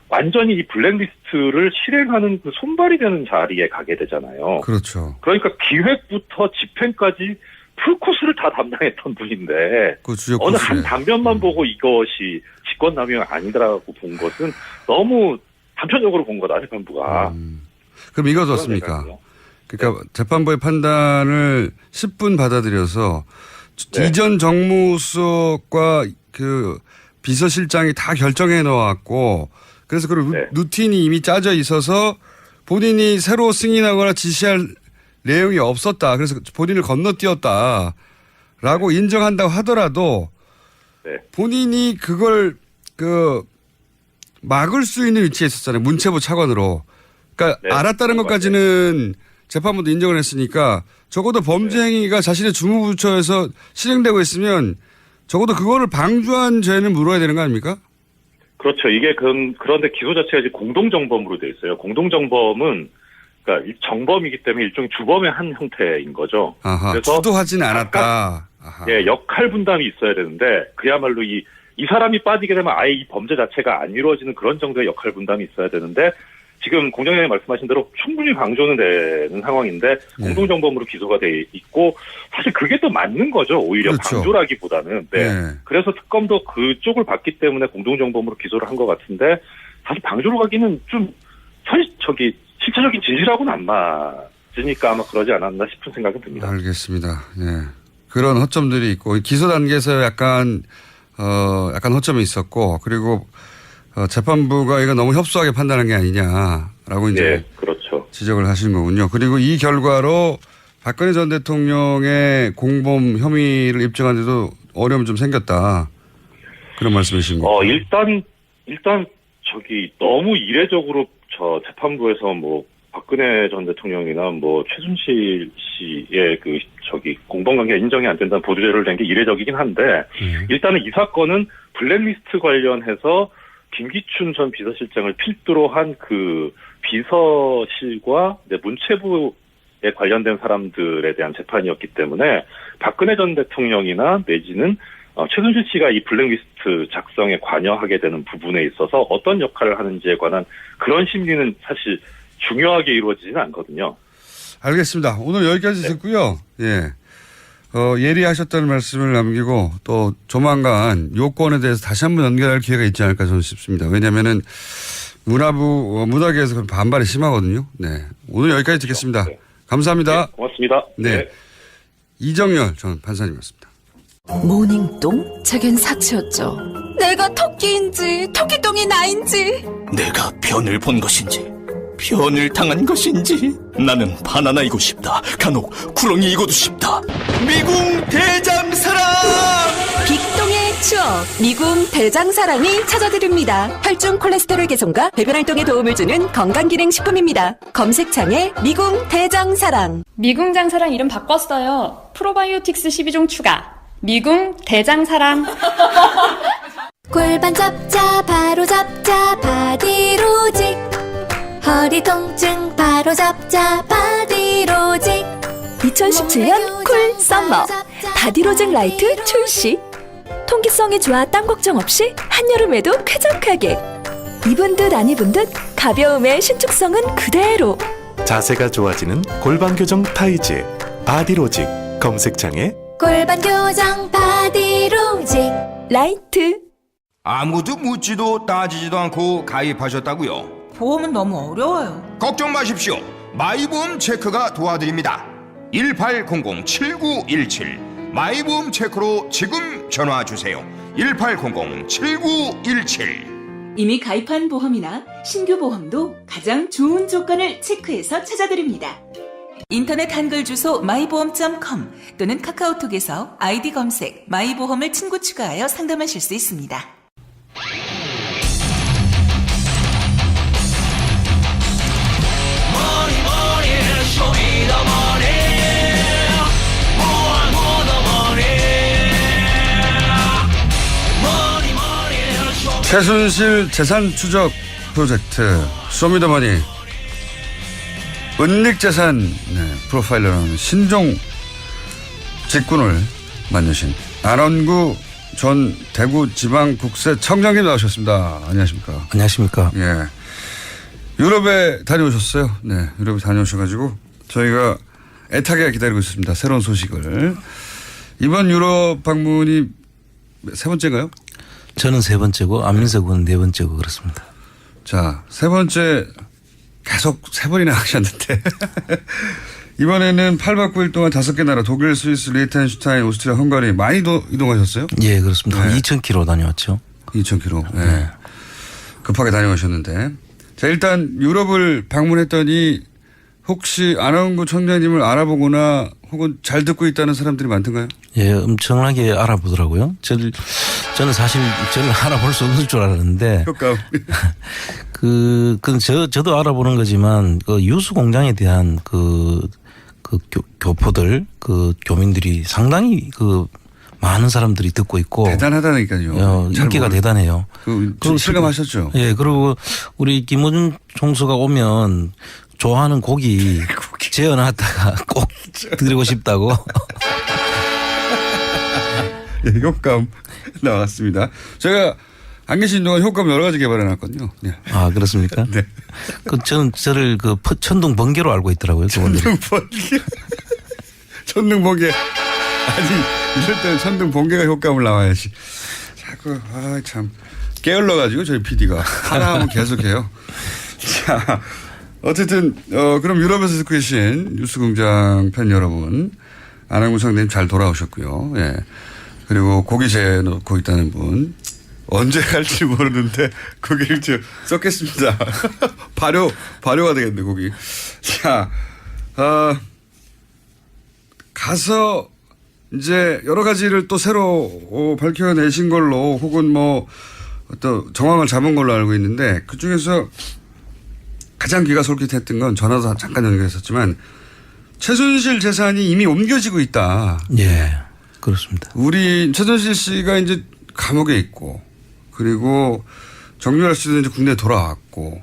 완전히 이 블랙리스트를 실행하는 그 손발이 되는 자리에 가게 되잖아요. 그렇죠. 그러니까 기획부터 집행까지 풀코스를 다 담당했던 분인데 그 주요 어느 코스에. 한 단면만 보고 이것이 직권남용이 아니더라고 본 것은 너무 단편적으로 본 거다, 재판부가. 그럼 이거 어떻습니까? 그러니까 재판부의 판단을 10분 받아들여서 네. 이전 정무수석과 그 비서실장이 다 결정해 놓았고 그래서 그 네. 루틴이 이미 짜져 있어서 본인이 새로 승인하거나 지시할 내용이 없었다. 그래서 본인을 건너뛰었다라고 인정한다고 하더라도 네. 본인이 그걸 막을 수 있는 위치에 있었잖아요. 문체부 차관으로. 그러니까 네, 알았다는 것까지는 재판부도 인정을 했으니까 적어도 범죄 행위가 자신의 주무부처에서 실행되고 있으면 적어도 그거를 방조한 죄는 물어야 되는 거 아닙니까? 그렇죠. 이게 그런데 기소 자체가 이제 공동정범으로 돼 있어요. 공동정범은 그러니까 정범이기 때문에 일종의 주범의 한 형태인 거죠. 아하, 그래서 주도하지는 않았다. 아하. 예, 역할 분담이 있어야 되는데 그야말로 이 사람이 빠지게 되면 아예 이 범죄 자체가 안 이루어지는 그런 정도의 역할 분담이 있어야 되는데 지금 공장장님 말씀하신 대로 충분히 방조는 되는 상황인데 공동정범으로 기소가 돼 있고 사실 그게 또 맞는 거죠. 오히려 그렇죠. 방조라기보다는. 네. 네. 그래서 특검도 그쪽을 봤기 때문에 공동정범으로 기소를 한 것 같은데 사실 방조로 가기는 좀 실체적인 진실하고는 안 맞으니까 아마 그러지 않았나 싶은 생각이 듭니다. 알겠습니다. 예. 그런 허점들이 있고 기소 단계에서 약간 허점이 있었고 그리고 재판부가 이거 너무 협소하게 판단한 게 아니냐라고 이제 네, 그렇죠. 지적을 하신 거군요. 그리고 이 결과로 박근혜 전 대통령의 공범 혐의를 입증하는데도 어려움이 좀 생겼다. 그런 말씀이신 거죠. 일단 너무 이례적으로 재판부에서 뭐 박근혜 전 대통령이나 뭐 최순실 씨의 공범관계가 인정이 안 된다는 보도자료를 낸 게 이례적이긴 한데 일단은 이 사건은 블랙리스트 관련해서 김기춘 전 비서실장을 필두로 한 그 비서실과 문체부에 관련된 사람들에 대한 재판이었기 때문에 박근혜 전 대통령이나 내지는 최순실 씨가 이 블랙리스트 작성에 관여하게 되는 부분에 있어서 어떤 역할을 하는지에 관한 그런 심리는 사실 중요하게 이루어지지는 않거든요. 알겠습니다. 오늘 여기까지 듣고요. 예. 예리하셨다는 말씀을 남기고 또 조만간 요건에 대해서 다시 한번 연결할 기회가 있지 않을까 저는 싶습니다. 왜냐면은 문화계에서 반발이 심하거든요. 네. 오늘 여기까지 듣겠습니다. 네. 감사합니다. 네, 고맙습니다. 네. 이정열 전 판사님이었습니다. 모닝똥? 제겐 사치였죠. 내가 토끼인지 토끼똥이 나인지 내가 변을 본 것인지 변을 당한 것인지 나는 바나나이고 싶다. 간혹 구렁이이고도 싶다. 미궁 대장사랑 빅똥의 추억 미궁 대장사랑이 찾아드립니다. 혈중 콜레스테롤 개선과 배변 활동에 도움을 주는 건강기능식품입니다. 검색창에 미궁 대장사랑. 미궁 장사랑 이름 바꿨어요. 프로바이오틱스 12종 추가. 미궁 대장사랑. 골반 잡자 바로 잡자 바디로직 허리 통증 바로 잡자 바디로직 2017년 쿨 썸머 바디로직 라이트 출시. 통기성이 좋아 땀 걱정 없이 한여름에도 쾌적하게. 입은 듯 안 입은 듯 가벼움의 신축성은 그대로. 자세가 좋아지는 골반 교정 타이즈 바디로직 검색창에 골반 교정 바디로직 라이트. 아무도 묻지도 따지지도 않고 가입하셨다고요? 보험은 너무 어려워요. 걱정 마십시오. 마이보험 체크가 도와드립니다. 1800-7917 마이보험 체크로 지금 전화주세요. 1800-7917 이미 가입한 보험이나 신규 보험도 가장 좋은 조건을 체크해서 찾아드립니다. 인터넷 한글 주소 마이보험.com 또는 카카오톡에서 아이디 검색 마이보험을 친구 추가하여 상담하실 수 있습니다. 최순실 재산 추적 프로젝트 쇼미더머니 은닉재산 프로파일러라는 신종 직군을 만드신 안원구 전 대구지방국세청장님 나오셨습니다. 안녕하십니까? 안녕하십니까? 예. 유럽에 다녀오셨어요. 네, 유럽에 다녀오셔가지고 저희가 애타게 기다리고 있습니다. 새로운 소식을. 이번 유럽 방문이 세 번째인가요? 저는 세 번째고 안민석 군은 네 번째고 그렇습니다. 자, 세 번째 계속 세 번이나 하셨는데 이번에는 8박 9일 동안 5개 나라 독일, 스위스, 리히텐슈타인, 오스트리아, 헝가리 많이 이동하셨어요? 예, 그렇습니다. 네. 한 2,000km 다녀왔죠. 2,000km. 네. 급하게 다녀오셨는데. 자, 일단 유럽을 방문했더니 혹시 안원구 청장님을 알아보거나 혹은 잘 듣고 있다는 사람들이 많던가요? 예, 엄청나게 알아보더라고요. 저는 사실 저를 알아볼 수 없을 줄 알았는데. 저도 알아보는 거지만 그 유수 공장에 대한 그 교포들, 그 교민들이 상당히 많은 사람들이 듣고 있고. 대단하다니까요. 인기가 대단해요. 실감하셨죠? 예, 그리고 우리 김호준 총수가 오면 좋아하는 고기 재어놨다가 꼭 드리고 싶다고. 예, 효감 나왔습니다. 제가 안 계신 동안 효감 여러 가지 개발해놨거든요. 네. 아, 그렇습니까? 네. 저는 저를 천둥 번개로 알고 있더라고요. 천둥 번개. 천둥 번개. 아니, 이럴 때는 천둥 번개가 효과음을 나와야지. 자꾸, 참. 게을러가지고 저희 PD가. 하나 하면 계속해요. 자, 어쨌든, 그럼 유럽에서 듣고 계신 뉴스공장 팬 여러분, 안원구 청장님 잘 돌아오셨고요. 예. 그리고 고기 재놓고 있다는 분, 언제 갈지 모르는데 고기를 좀 썩겠습니다. 발효가 되겠네, 고기. 자, 가서 이제 여러 가지를 또 새로 밝혀내신 걸로 혹은 뭐 어떤 정황을 잡은 걸로 알고 있는데 그 중에서 가장 귀가 솔깃했던 건 전화도 잠깐 연결했었지만 최순실 재산이 이미 옮겨지고 있다. 예, 그렇습니다. 우리 최순실 씨가 이제 감옥에 있고 그리고 정유라 씨도 이제 국내에 돌아왔고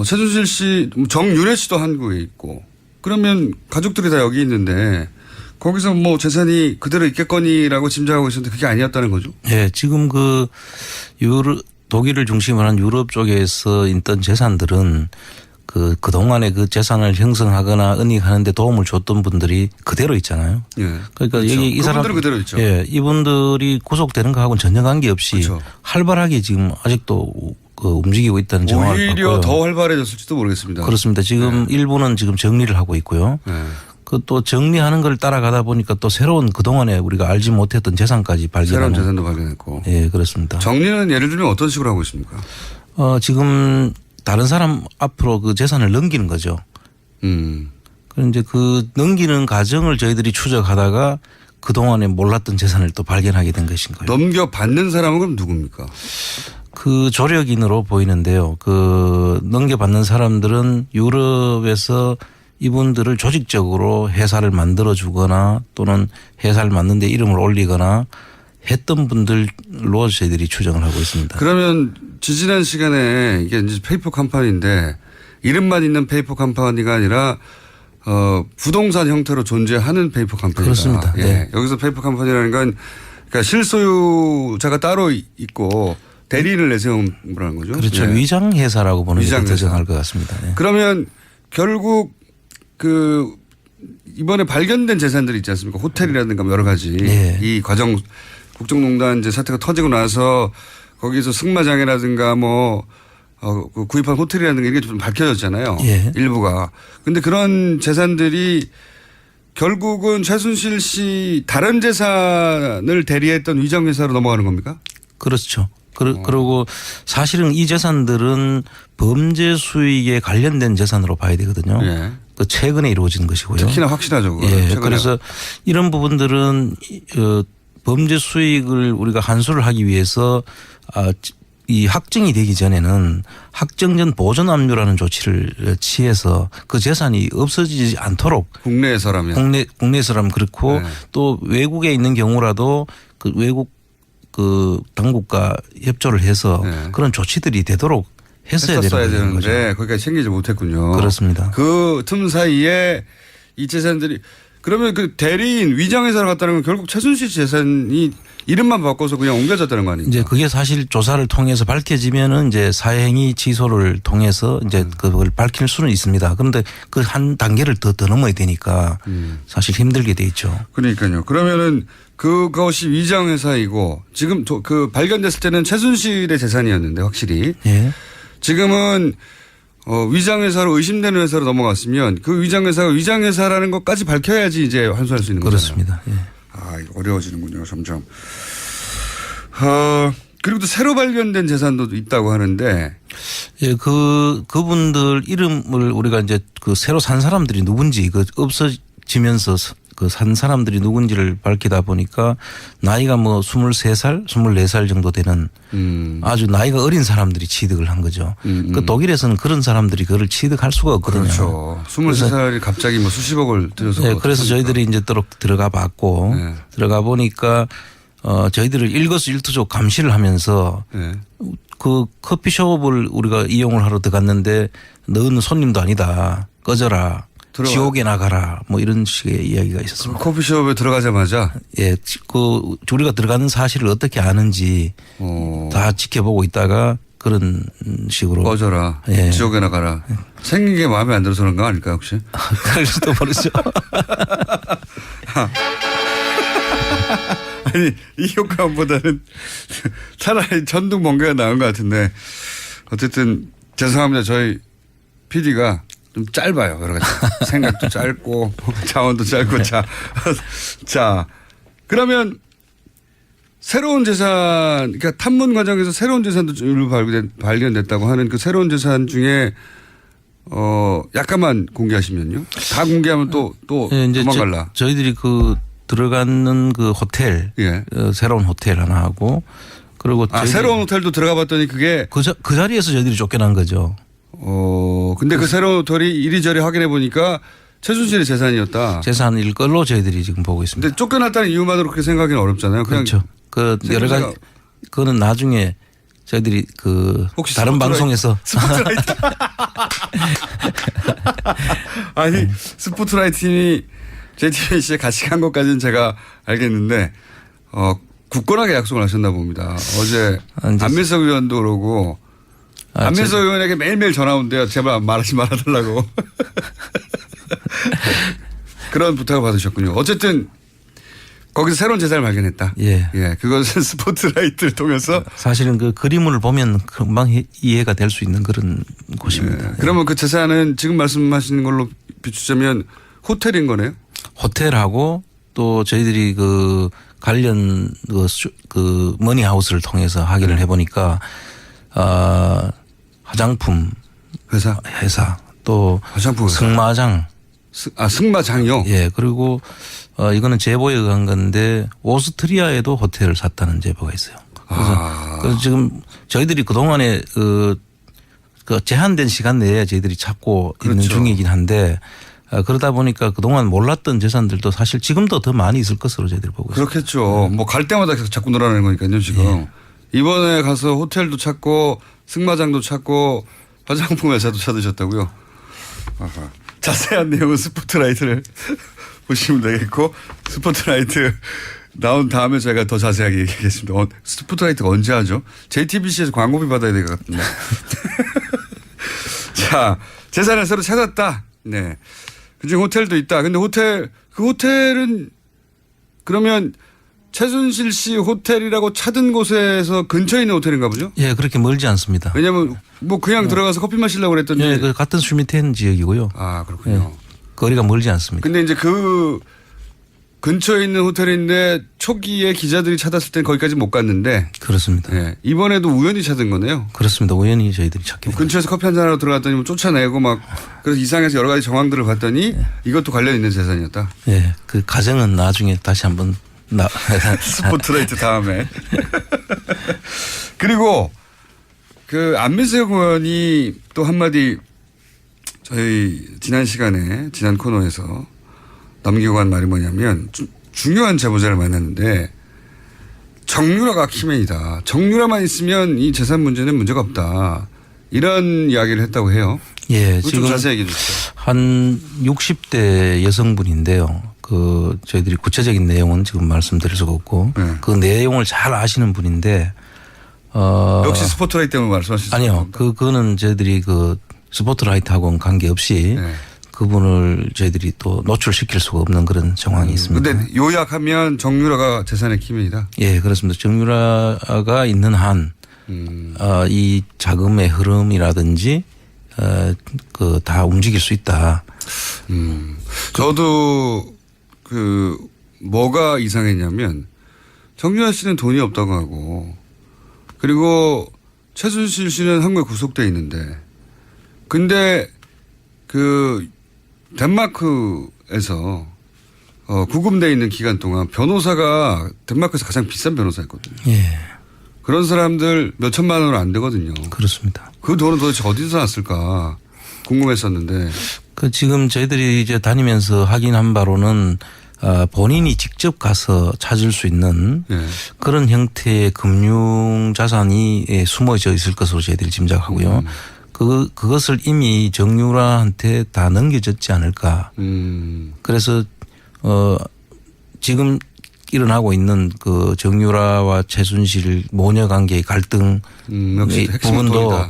최순실 씨, 정유래 씨도 한국에 있고 그러면 가족들이 다 여기 있는데 거기서 뭐 재산이 그대로 있겠거니라고 짐작하고 있었는데 그게 아니었다는 거죠? 예, 지금 독일을 중심으로 한 유럽 쪽에서 있던 재산들은 그동안에 그 재산을 형성하거나 은닉하는데 도움을 줬던 분들이 그대로 있잖아요. 예. 그러니까 그렇죠. 여기 이 사람들 그대로 있죠. 예, 이분들이 구속되는 거하고는 전혀 관계없이 그렇죠. 활발하게 지금 아직도 움직이고 있다는 정황을 오히려 봤고요. 더 활발해졌을지도 모르겠습니다. 그렇습니다. 지금 일부는 지금 정리를 하고 있고요. 그 또 정리하는 걸 따라가다 보니까 또 새로운 그동안에 우리가 알지 못했던 재산까지 발견하는. 새로운 재산도 발견했고. 예, 그렇습니다. 정리는 예를 들면 어떤 식으로 하고 있습니까? 지금 다른 사람 앞으로 그 재산을 넘기는 거죠. 그럼 이제 그 넘기는 과정을 저희들이 추적하다가 그동안에 몰랐던 재산을 또 발견하게 된 것인 거예요. 넘겨받는 사람은 그럼 누굽니까? 그 조력인으로 보이는데요. 넘겨받는 사람들은 유럽에서 이분들을 조직적으로 회사를 만들어 주거나 또는 회사를 만드는 데 이름을 올리거나 했던 분들로 저희들이 추정을 하고 있습니다. 그러면 지지난 시간에 이게 이제 페이퍼 컴퍼니인데 이름만 있는 페이퍼 컴퍼니가 아니라 부동산 형태로 존재하는 페이퍼 컴퍼니다. 그렇습니다. 예. 네. 여기서 페이퍼 컴퍼니라는 건 그러니까 실소유자가 따로 있고 대리인을 내세운 거라는 거죠. 그렇죠. 예. 위장회사라고 보는 게 더 정할 것 같습니다. 네. 그러면 결국 이번에 발견된 재산들이 있지 않습니까? 호텔이라든가 여러 가지. 네. 이 과정 국정농단 이제 사태가 터지고 나서 거기서 승마장이라든가 구입한 호텔이라든가 이게 좀 밝혀졌잖아요. 예. 일부가. 근데 그런 재산들이 결국은 최순실 씨 다른 재산을 대리했던 위장회사로 넘어가는 겁니까? 그렇죠. 그리고 사실은 이 재산들은 범죄 수익에 관련된 재산으로 봐야 되거든요. 예. 최근에 이루어진 것이고요. 특히나 확실하죠. 예. 그래서 이런 부분들은 범죄 수익을 우리가 환수를 하기 위해서 이 확정이 되기 전에는 확정 전 보존 압류라는 조치를 취해서 그 재산이 없어지지 않도록 국내에서라면 그렇고 네. 또 외국에 있는 경우라도 그 외국 당국과 협조를 해서 네. 그런 조치들이 되도록 했어야 되는 거죠. 거기까지 챙기지 못했군요. 그렇습니다. 그 틈 사이에 이 재산들이 그러면 그 대리인 위장회사를 갔다는 건 결국 최순실 씨 재산이 이름만 바꿔서 그냥 옮겨졌다는 거 아닙니까? 이제 그게 사실 조사를 통해서 밝혀지면은 이제 사회행위 취소를 통해서 이제 그걸 밝힐 수는 있습니다. 그런데 그 한 단계를 더 넘어야 되니까 사실 힘들게 돼 있죠. 그러니까요. 그러면은 그것이 위장회사이고 지금 그 발견됐을 때는 최순실의 재산이었는데 확실히. 예. 지금은 위장회사로 의심되는 회사로 넘어갔으면 그 위장회사가 위장회사라는 것까지 밝혀야지 이제 환수할 수 있는 거죠. 그렇습니다. 예. 아, 이거 어려워지는군요, 점점. 그리고 또 새로 발견된 재산도 있다고 하는데. 예, 그분들 이름을 우리가 이제 그 새로 산 사람들이 누군지 그 없어지면서 그 산 사람들이 누군지를 밝히다 보니까 나이가 뭐 23살, 24살 정도 되는 아주 나이가 어린 사람들이 취득을 한 거죠. 그 독일에서는 그런 사람들이 그걸 취득할 수가 없거든요. 그렇죠. 23살이 갑자기 뭐 수십억을 들여서. 네, 그래서 저희들이 이제 들어가 봤고 네. 들어가 보니까 저희들을 일거수일투족 감시를 하면서 네. 그 커피숍을 우리가 이용을 하러 들어갔는데 너는 손님도 아니다. 꺼져라. 지옥에 나가라. 뭐 이런 식의 이야기가 있었습니다. 커피숍에 들어가자마자? 예. 그 우리가 들어가는 사실을 어떻게 아는지 다 지켜보고 있다가 그런 식으로. 꺼져라. 예. 지옥에 나가라. 생긴 게 마음에 안 들어서 그런 거 아닐까요 혹시? 그럴 수도 모르죠. 아니 이 효과보다는 차라리 천둥 번개가 나은 것 같은데 어쨌든 죄송합니다. 저희 PD가 좀 짧아요. 여러 가지 생각도 짧고 자원도 짧고 자 그러면 새로운 재산 그러니까 탐문 과정에서 새로운 재산도 일부 발견됐다고 하는 그 새로운 재산 중에 약간만 공개하시면요. 다 공개하면 또 예, 이제 도망갈라. 저희들이 그 들어가는 그 호텔 예. 새로운 호텔 하나 하고 그리고 새로운 호텔도 들어가 봤더니 그게 그 자리에서 저희들이 쫓겨난 거죠. 근데 그 새로운 호텔이 이리저리 확인해 보니까 최순실의 재산이었다. 재산일 걸로 저희들이 지금 보고 있습니다. 근데 쫓겨났다는 이유만으로 그렇게 생각하기는 어렵잖아요. 그냥 그렇죠. 그 여러 가지 그거는 나중에 저희들이 그 혹시 다른 방송에서 스포트라이트 아니 스포트라이트 팀이 JTBC에 같이 간 것까지는 제가 알겠는데 굳건하게 약속을 하셨나 봅니다. 어제 안민석 의원도 그러고 안민석 의원에게 매일매일 전화 온대요. 제발 말하지 말아달라고. 그런 부탁을 받으셨군요. 어쨌든 거기서 새로운 재산을 발견했다. 예. 예. 그것은 스포트라이트를 통해서 사실은 그 그림을 보면 금방 이해가 될 수 있는 그런 곳입니다. 예. 그러면 그 재산은 지금 말씀하시는 걸로 비추자면 호텔인 거네요? 호텔하고 또 저희들이 그 관련 그 머니하우스를 통해서 확인을 해보니까 화장품 회사 또 화장품 회사. 승마장 승마장이요? 예. 그리고 이거는 제보에 의한 건데 오스트리아에도 호텔을 샀다는 제보가 있어요. 그래서 지금 저희들이 그동안에 그 제한된 시간 내에 저희들이 찾고 그렇죠. 있는 중이긴 한데 그러다 보니까 그동안 몰랐던 재산들도 사실 지금도 더 많이 있을 것으로 저희들이 보고 있습니다. 그렇겠죠. 뭐 갈 때마다 계속 자꾸 늘어나는 거니까요 지금. 예. 이번에 가서 호텔도 찾고 승마장도 찾고 화장품 회사도 찾으셨다고요. 아하. 자세한 내용은 스포트라이트를 보시면 되겠고 스포트라이트 나온 다음에 제가 더 자세하게 얘기하겠습니다. 스포트라이트가 언제 하죠? JTBC에서 광고비 받아야 될 것 같은데. 자, 재산을 새로 찾았다. 네. 그중에 호텔도 있다. 근데 그 호텔은 그러면 최순실 씨 호텔이라고 찾은 곳에서 근처에 있는 호텔인가 보죠? 예, 그렇게 멀지 않습니다. 왜냐면 뭐 그냥 들어가서 커피 마시려고 그랬더니. 예, 그 같은 슈미텐 지역이고요. 아, 그렇군요. 예, 거리가 멀지 않습니다. 근데 이제 그 근처에 있는 호텔인데 초기에 기자들이 찾았을 때는 거기까지 못 갔는데. 그렇습니다. 예. 이번에도 우연히 찾은 거네요. 그렇습니다. 우연히 저희들이 찾게 됐습니다. 근처에서 커피 한잔하러 들어갔더니 뭐 쫓아내고 막 그래서 이상해서 여러 가지 정황들을 봤더니 이것도 관련 있는 재산이었다. 예. 그 가정은 나중에 다시 한번 스포트라이트 다음에. 그리고 그 안민석 의원이 또 한마디 저희 지난 코너에서 남기고 간 말이 뭐냐면 중요한 제보자를 만났는데 정유라가 키맨이다. 정유라만 있으면 이 재산 문제는 문제가 없다. 이런 이야기를 했다고 해요. 예, 좀 지금 자세히 얘기해 주세요. 한 60대 여성분인데요. 저희들이 구체적인 내용은 지금 말씀드릴 수가 없고 그 내용을 잘 아시는 분인데 역시 스포트라이트 때문에 말씀하시죠? 아니요. 그거는 저희들이 그 스포트라이트하고는 관계없이 그분을 저희들이 또 노출시킬 수가 없는 그런 정황이 있습니다. 그런데 요약하면 정유라가 재산의 키맨이다? 예, 그렇습니다. 정유라가 있는 한 이 자금의 흐름이라든지 그 다 움직일 수 있다. 저도 뭐가 이상했냐면 정유라 씨는 돈이 없다고 하고 그리고 최순실 씨는 한국에 구속돼 있는데 근데 덴마크에서 구금돼 있는 기간 동안 변호사가 덴마크에서 가장 비싼 변호사였거든요. 예. 그런 사람들 몇 천만 원은 안 되거든요. 그렇습니다. 그 돈은 도대체 어디서 났을까 궁금했었는데. 지금 저희들이 이제 다니면서 확인한 바로는 본인이 직접 가서 찾을 수 있는 그런 형태의 금융 자산이 숨어져 있을 것으로 저희들이 짐작하고요. 그것을 이미 정유라한테 다 넘겨졌지 않을까. 그래서 지금 일어나고 있는 그 정유라와 최순실 모녀 관계의 갈등 부분도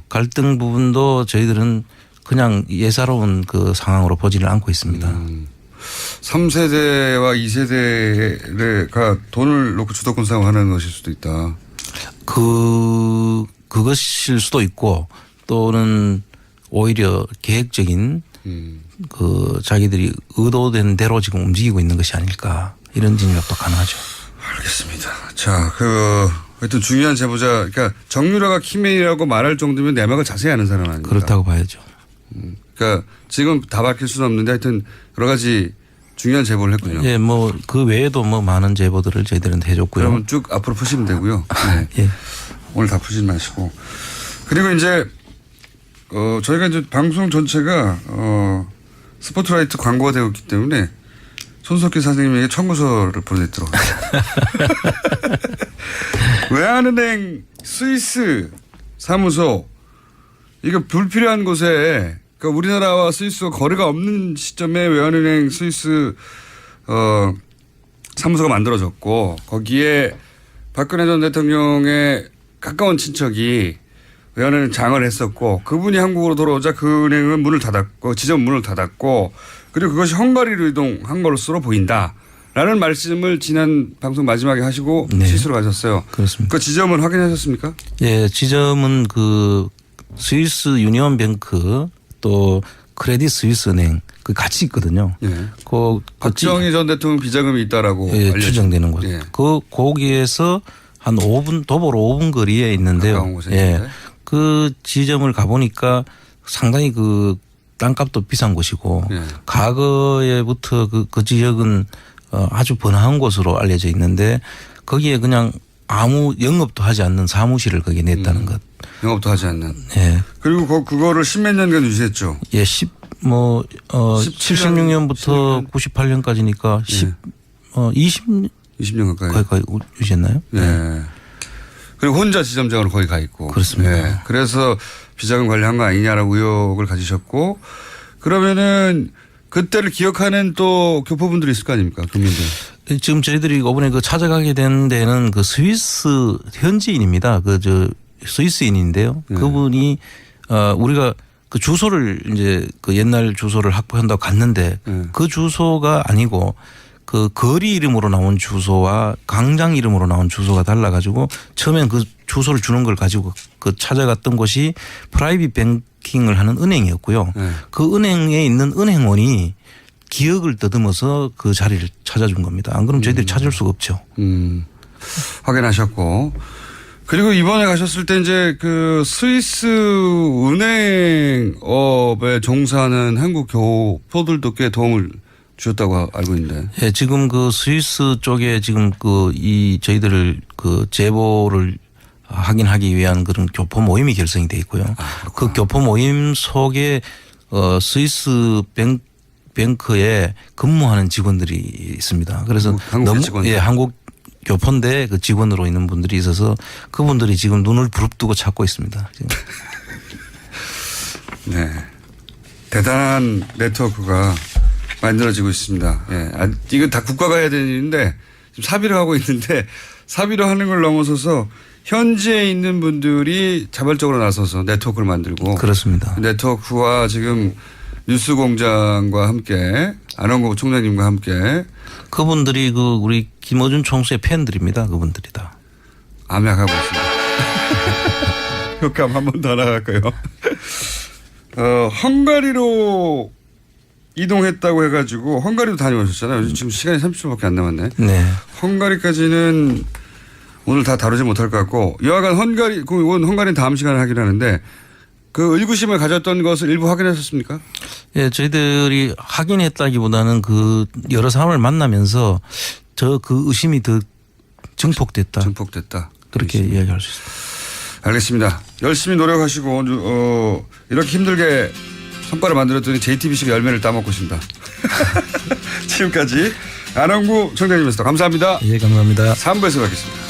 갈등 부분도 저희들은 그냥 예사로운 그 상황으로 보지를 않고 있습니다. 3세대와 2세대가 돈을 놓고 주도권 싸움하는 것일 수도 있다. 그것일 수도 있고 또는 오히려 계획적인 그 자기들이 의도된 대로 지금 움직이고 있는 것이 아닐까 이런 진술도 가능하죠. 알겠습니다. 자, 하여튼 중요한 제보자, 그러니까 정유라가 키맨이라고 말할 정도면 내막을 자세히 아는 사람 아닙니까? 그렇다고 봐야죠. 그러니까 지금 다 밝힐 수는 없는데 하여튼 여러 가지 중요한 제보를 했군요. 예, 뭐 그 외에도 뭐 많은 제보들을 저희들은 해줬고요. 그러면 쭉 앞으로 푸시면 되고요. 네. 예. 오늘 다 푸시지 마시고. 그리고 이제 저희가 이제 방송 전체가 스포트라이트 광고가 되어 있기 때문에 손석희 선생님에게 청구서를 보내도록 하겠습니다. 외환은행 스위스 사무소 이거 불필요한 곳에 그러니까 우리나라와 스위스가 거래가 없는 시점에 외환은행 스위스 사무소가 만들어졌고 거기에 박근혜 전 대통령의 가까운 친척이 외환은행 장을 했었고 그분이 한국으로 돌아오자 그 은행은 문을 닫았고 지점 문을 닫았고 그리고 그것이 헝가리로 이동한 것으로 보인다라는 말씀을 지난 방송 마지막에 하시고 스위스로 가셨어요. 그렇습니다. 그 지점은 확인하셨습니까? 예, 지점은 그 스위스 유니온뱅크 또 크레딧 스위스 은행 그 같이 있거든요. 예. 박정희 전 대통령 비자금이 있다라고 추정되는 곳. 거기에서 한 5분 도보로 5분 거리에 있는데요. 예. 그 지점을 가보니까 상당히 그 땅값도 비싼 곳이고 과거에부터 그 지역은 아주 번화한 곳으로 알려져 있는데 거기에 그냥 아무 영업도 하지 않는 사무실을 거기에 냈다는 것. 영업도 하지 않는. 예. 그리고 그거를 10몇 년간 유지했죠. 예, 76년부터 98년까지니까 20년 가까이 유지했나요? 네. 그리고 혼자 지점장으로 거기 가 있고. 그렇습니다. 네. 그래서 비자금 관리한 거 아니냐라고 의혹을 가지셨고 그러면은 그때를 기억하는 또 교포분들이 있을 거 아닙니까? 국민들. 지금 저희들이 이번에 그 찾아가게 된 데는 그 스위스 현지인입니다. 스위스인인데요. 그분이 우리가 그 주소를 이제 그 옛날 주소를 확보한다고 갔는데 그 주소가 아니고 그 거리 이름으로 나온 주소와 광장 이름으로 나온 주소가 달라가지고 처음엔 그 주소를 주는 걸 가지고 그 찾아갔던 곳이 프라이빗 뱅킹을 하는 은행이었고요. 그 은행에 있는 은행원이 기억을 더듬어서 그 자리를 찾아준 겁니다. 안 그러면 저희들이 찾을 수가 없죠. 확인하셨고. 그리고 이번에 가셨을 때 이제 그 스위스 은행업에 종사하는 한국 교포들도 꽤 도움을 주셨다고 알고 있는데. 예, 지금 그 스위스 쪽에 지금 저희들을 그 제보를 확인하기 위한 그런 교포 모임이 결성이 돼 있고요. 그 교포 모임 속에 스위스 뱅크에 근무하는 직원들이 있습니다. 그래서 한국 교포인데 그 직원으로 있는 분들이 있어서 그분들이 지금 눈을 부릅뜨고 찾고 있습니다. 지금. 네. 대단한 네트워크가 만들어지고 있습니다. 예. 이건 다 국가가 해야 되는 일인데 지금 사비로 하고 있는데 사비로 하는 걸 넘어서서 현지에 있는 분들이 자발적으로 나서서 네트워크를 만들고 그렇습니다. 네트워크와 지금 뉴스공장과 함께 안원구 총장님과 함께 그분들이 우리 김어준 총수의 팬들입니다. 그분들이 다. 암약하고 있습니다. 효과음 한 번 더 나갈까요? 헝가리로 이동했다고 해가지고 헝가리도 다녀오셨잖아요. 지금 시간이 30초밖에 안 남았네. 네. 헝가리까지는 오늘 다 다루지 못할 것 같고 여하간 헝가리는 다음 시간에 하긴 하는데 그 의구심을 가졌던 것을 일부 확인하셨습니까? 예, 저희들이 확인했다기보다는 그 여러 사람을 만나면서 그 의심이 더 증폭됐다. 그렇게 이야기할 수 있습니다. 알겠습니다. 열심히 노력하시고 이렇게 힘들게 성과를 만들었더니 JTBC가 열매를 따먹고 있습니다. 지금까지 안원구 총장님이었습니다. 감사합니다. 예, 감사합니다. 3부에서 뵙겠습니다.